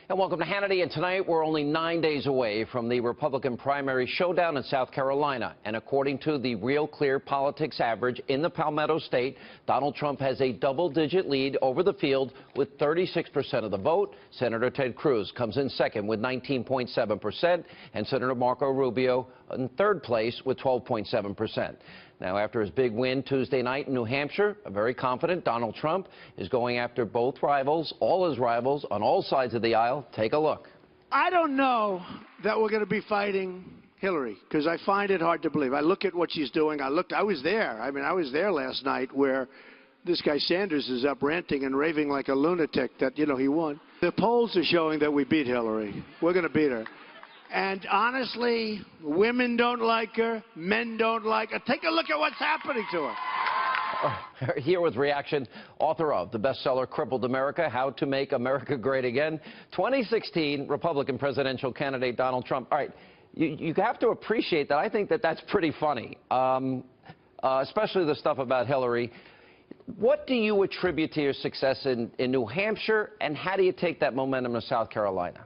And welcome to Hannity. And tonight, we're only 9 days away from the Republican primary showdown in South Carolina. And according to the Real Clear Politics average in the Palmetto State, Donald Trump has a double-digit lead over the field with 36% of the vote. Senator Ted Cruz comes in second with 19.7%, and Senator Marco Rubio in third place with 12.7%. Now, after his big win Tuesday night in New Hampshire, a very confident Donald Trump is going after both rivals, all his rivals, on all sides of the aisle. Take a look. I don't know that we're going to be fighting Hillary, because I find it hard to believe. I look at what she's doing. I was there. I was there last night where this guy Sanders is up ranting and raving like a lunatic that, he won. The polls are showing that we beat Hillary. We're going to beat her. And honestly, women don't like her, men don't like her. Take a look at what's happening to her. Here with reaction, author of the bestseller Crippled America, How to Make America Great Again, 2016 Republican presidential candidate Donald Trump. All right, you have to appreciate that. I think that's pretty funny, especially the stuff about Hillary. What do you attribute to your success in New Hampshire, and how do you take that momentum to South Carolina?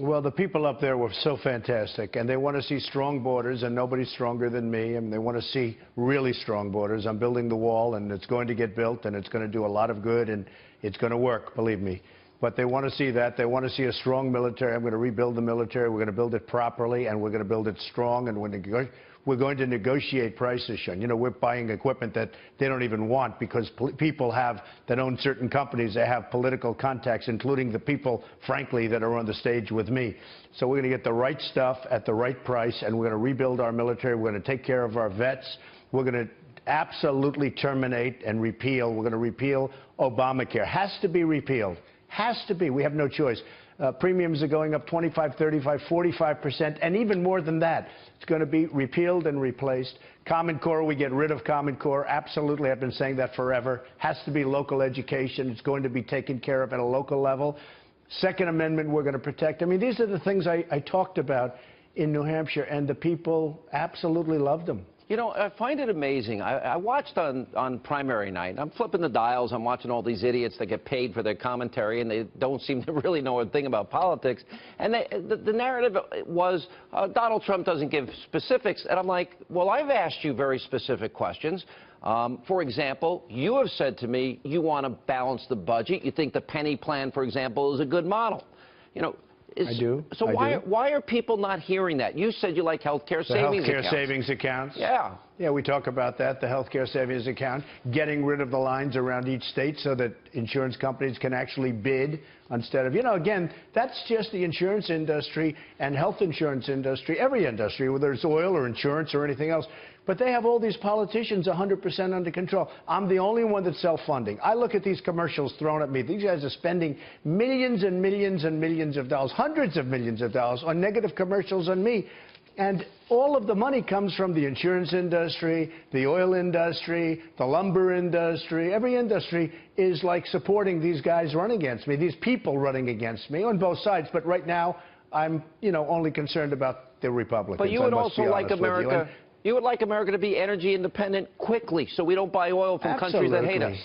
Well, the people up there were so fantastic, and they want to see strong borders, and nobody's stronger than me, and they want to see really strong borders. I'm building the wall, and it's going to get built, and it's going to do a lot of good, and it's going to work, believe me. But they want to see that. They want to see a strong military. I'm going to rebuild the military. We're going to build it properly, and we're going to build it strong, and we're going to negotiate prices. We're buying equipment that they don't even want because people that own certain companies, they have political contacts, including the people, frankly, that are on the stage with me. So we're going to get the right stuff at the right price, and we're going to rebuild our military. We're going to take care of our vets. We're going to absolutely terminate and repeal. We're going to repeal Obamacare. Has to be repealed. Has to be. We have no choice. Premiums are going up 25, 35, 45%, and even more than that. It's going to be repealed and replaced. Common Core, we get rid of Common Core. Absolutely, I've been saying that forever. Has to be local education. It's going to be taken care of at a local level. Second Amendment, we're going to protect. These are the things I talked about in New Hampshire, and the people absolutely loved them. I find it amazing. I watched on primary night. I'm flipping the dials. I'm watching all these idiots that get paid for their commentary, and they don't seem to really know a thing about politics. And the narrative was Donald Trump doesn't give specifics. And I'm like, well, I've asked you very specific questions. For example, you have said to me you want to balance the budget. You think the penny plan, for example, is a good model. I do. So why are people not hearing that? You said you like health care savings accounts. Health care savings accounts. Yeah. Yeah, we talk about that, the health care savings account, getting rid of the lines around each state so that insurance companies can actually bid instead of, again, that's just the insurance industry and health insurance industry, every industry, whether it's oil or insurance or anything else. But they have all these politicians 100% under control. I'm the only one that's self-funding. I look at these commercials thrown at me. These guys are spending millions and millions and millions of dollars, hundreds of millions of dollars on negative commercials on me. And all of the money comes from the insurance industry, the oil industry, the lumber industry. Every industry is like supporting these guys running against me, these people running against me on both sides. But right now, I'm, only concerned about the Republicans. But you would also like America. You would like America to be energy independent quickly so we don't buy oil from countries that hate us.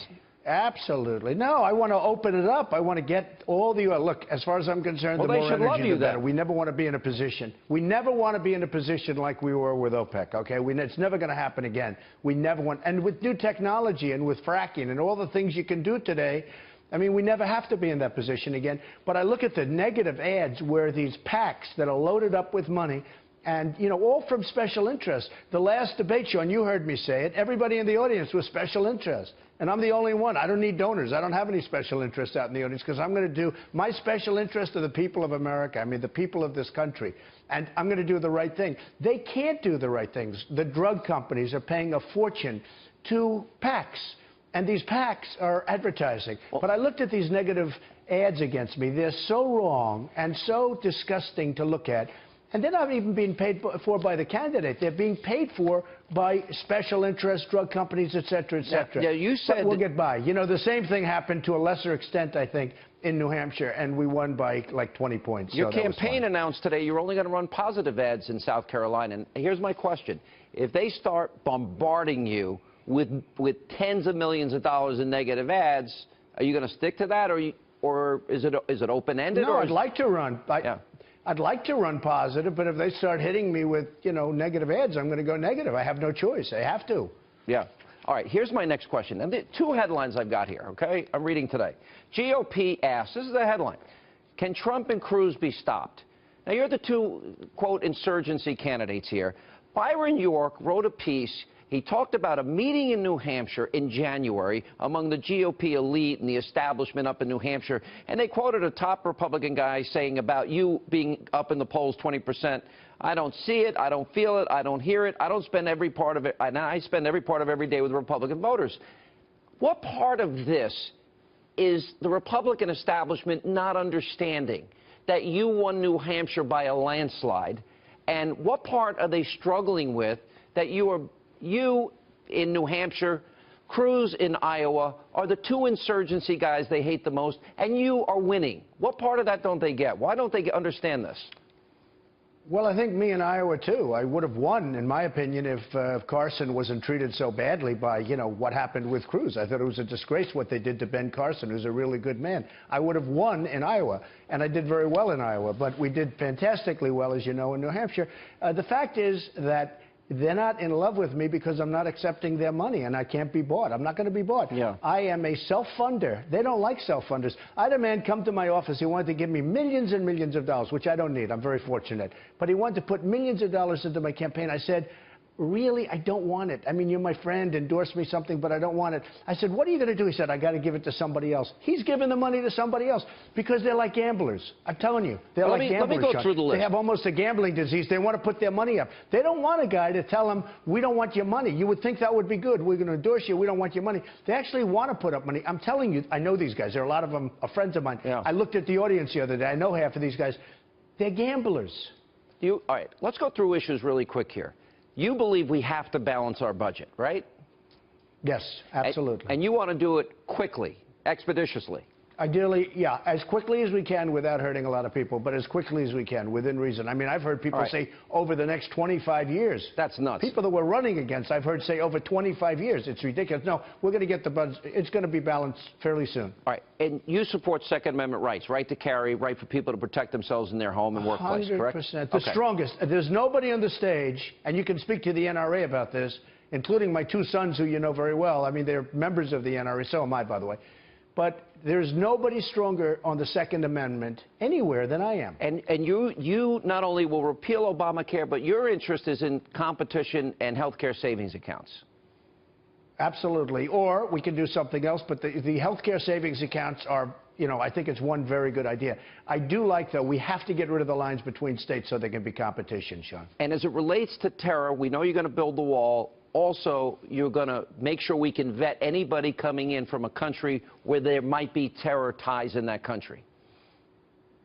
Absolutely. No, I want to open it up. I want to get all the oil. Look, as far as I'm concerned, the more energy, the better. We never want to be in a position. We never want to be in a position like we were with OPEC, okay? It's never going to happen again. We never want. And with new technology and with fracking and all the things you can do today, we never have to be in that position again. But I look at the negative ads where these PACs that are loaded up with money, and, all from special interest. The last debate, Sean, you heard me say it, everybody in the audience was special interest. And I'm the only one. I don't need donors. I don't have any special interest out in the audience because I'm going to do my special interest of the people of America, the people of this country. And I'm going to do the right thing. They can't do the right things. The drug companies are paying a fortune to PACs. And these PACs are advertising. But I looked at these negative ads against me. They're so wrong and so disgusting to look at. And they're not even being paid for by the candidate. They're being paid for by special interest, drug companies, et cetera, et cetera. Yeah, you said... But we'll get by. The same thing happened to a lesser extent, I think, in New Hampshire, and we won by like 20 points. Your campaign announced today you're only going to run positive ads in South Carolina. And here's my question. If they start bombarding you with tens of millions of dollars in negative ads, are you going to stick to that, or or is it open-ended? No, or I'd like to run. Yeah. I'd like to run positive, but if they start hitting me with, negative ads, I'm going to go negative. I have no choice. I have to. Yeah. All right, here's my next question. And the two headlines I've got here, okay? I'm reading today. GOP asks, this is the headline, can Trump and Cruz be stopped? Now, you're the two, quote, insurgency candidates here. Byron York wrote a piece. He talked about a meeting in New Hampshire in January among the GOP elite and the establishment up in New Hampshire, and they quoted a top Republican guy saying about you being up in the polls 20%. I don't see it, I don't feel it, I don't hear it, I don't spend every part of it, and I spend every part of every day with Republican voters. What part of this is the Republican establishment not understanding that you won New Hampshire by a landslide, and what part are they struggling with that you in New Hampshire, Cruz in Iowa, are the two insurgency guys they hate the most, and you are winning? What part of that don't they get? Why don't they understand this? Well, I think me in Iowa, too. I would have won, in my opinion, if Carson wasn't treated so badly by, what happened with Cruz. I thought it was a disgrace what they did to Ben Carson, who's a really good man. I would have won in Iowa, and I did very well in Iowa, but we did fantastically well, as you know, in New Hampshire. The fact is that they're not in love with me because I'm not accepting their money, and I can't be bought. I'm not going to be bought. Yeah. I am a self-funder. They don't like self-funders. I had a man come to my office. He wanted to give me millions and millions of dollars, which I don't need. I'm very fortunate. But he wanted to put millions of dollars into my campaign. I said, really, I don't want it. I mean, you're my friend, endorse me something, but I don't want it. I said, what are you going to do? He said, I got to give it to somebody else. He's giving the money to somebody else because they're like gamblers. I'm telling you, they're like gamblers. Let me go through the list. They have almost a gambling disease. They want to put their money up. They don't want a guy to tell them, we don't want your money. You would think that would be good. We're going to endorse you. We don't want your money. They actually want to put up money. I'm telling you, I know these guys. There are a lot of them are friends of mine. Yeah. I looked at the audience the other day. I know half of these guys. They're gamblers. All right, let's go through issues really quick here. You believe we have to balance our budget, right? Yes, absolutely. And you want to do it quickly, expeditiously. Ideally, yeah, as quickly as we can without hurting a lot of people, but as quickly as we can, within reason. I mean, I've heard people say over the next 25 years. That's nuts. People that we're running against, I've heard say over 25 years. It's ridiculous. No, we're going to get the budget. It's going to be balanced fairly soon. All right. And you support Second Amendment rights, right to carry, right for people to protect themselves in their home and workplace, correct? 100%. The strongest. There's nobody on the stage, and you can speak to the NRA about this, including my two sons, who you know very well. I mean, they're members of the NRA. So am I, by the way. But there's nobody stronger on the Second Amendment anywhere than I am. And you not only will repeal Obamacare, but your interest is in competition and health care savings accounts. Absolutely. Or we can do something else, but the health care savings accounts are, I think it's one very good idea. I do like, though, we have to get rid of the lines between states so there can be competition, Sean. And as it relates to terror, we know you're going to build the wall. Also, you're going to make sure we can vet anybody coming in from a country where there might be terror ties in that country.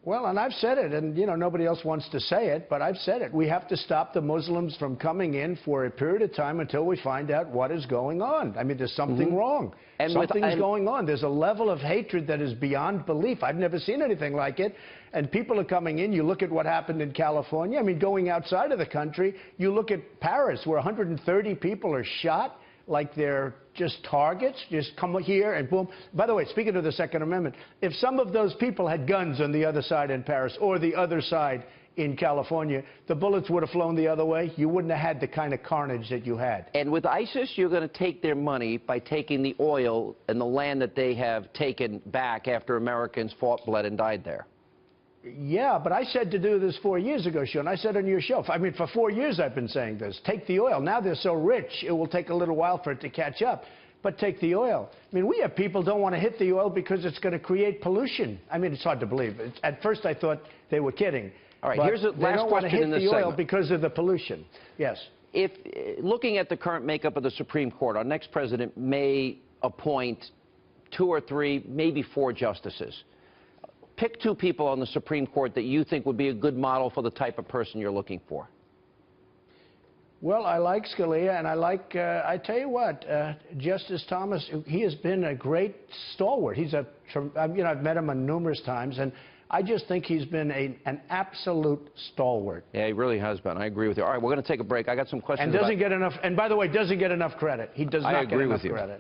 Well, and I've said it, and, nobody else wants to say it, but I've said it. We have to stop the Muslims from coming in for a period of time until we find out what is going on. I mean, there's something wrong. And something's going on. There's a level of hatred that is beyond belief. I've never seen anything like it. And people are coming in. You look at what happened in California. I mean, going outside of the country, you look at Paris, where 130 people are shot like they're just targets, just come here and boom. By the way, speaking of the Second Amendment, if some of those people had guns on the other side in Paris or the other side in California, the bullets would have flown the other way. You wouldn't have had the kind of carnage that you had. And with ISIS, you're going to take their money by taking the oil and the land that they have taken back after Americans fought, bled, and died there. Yeah, but I said to do this 4 years ago, Sean. I said on your show. I mean, for 4 years I've been saying this. Take the oil. Now they're so rich, it will take a little while for it to catch up. But take the oil. I mean, we have people don't want to hit the oil because it's going to create pollution. I mean, it's hard to believe. At first I thought they were kidding. All right, but here's the last question in this segment. They don't want to hit the oil because of the pollution. Yes. If looking at the current makeup of the Supreme Court, our next president may appoint 2 or 3, maybe 4 justices. Pick 2 people on the Supreme Court that you think would be a good model for the type of person you're looking for. Well, I like Scalia, and I like, I tell you what, Justice Thomas, he has been a great stalwart. He's I've met him numerous times, and I just think he's been an absolute stalwart. Yeah, he really has been. I agree with you. All right, we're going to take a break. I got some questions. And doesn't get enough, and by the way, doesn't get enough credit. He does not get enough credit.